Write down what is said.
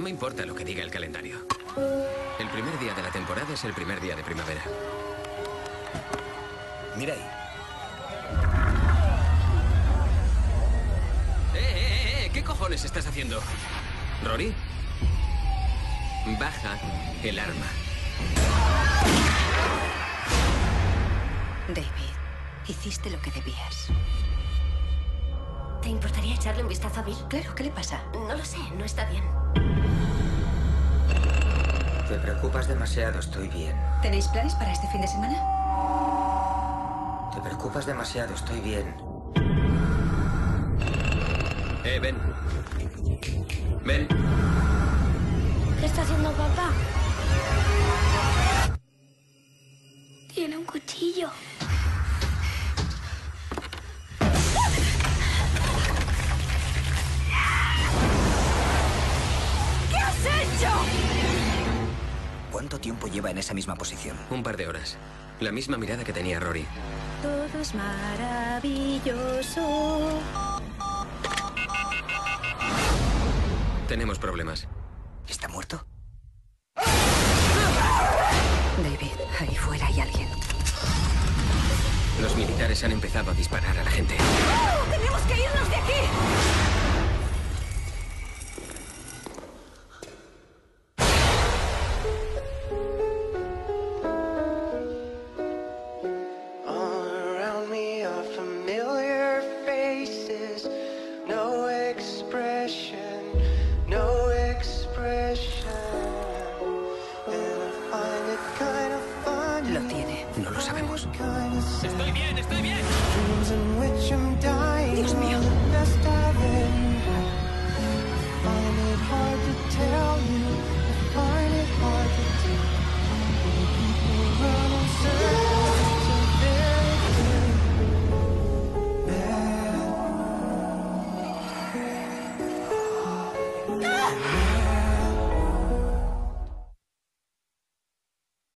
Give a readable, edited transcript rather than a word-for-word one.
me importa lo que diga el calendario. El primer día de la temporada es el primer día de primavera. Mira ahí. ¿Qué cojones estás haciendo? ¿Rory? Baja el arma. David, hiciste lo que debías. ¿Te importaría echarle un vistazo a Bill? Claro, ¿qué le pasa? No lo sé, no está bien. Te preocupas demasiado, estoy bien. ¿Tenéis planes para este fin de semana? Te preocupas demasiado, estoy bien. Ven. Ven. ¿Qué está haciendo papá? Tiene un cuchillo. ¿Qué has hecho? ¿Cuánto tiempo lleva en esa misma posición? Un par de horas. La misma mirada que tenía Rory. Todo es maravilloso. Tenemos problemas. ¿Está muerto? David, ahí fuera hay alguien. Los militares han empezado a disparar a la gente. ¡Oh! ¡Tenemos que irnos de aquí! Lo tiene. No lo sabemos. Estoy bien, estoy bien.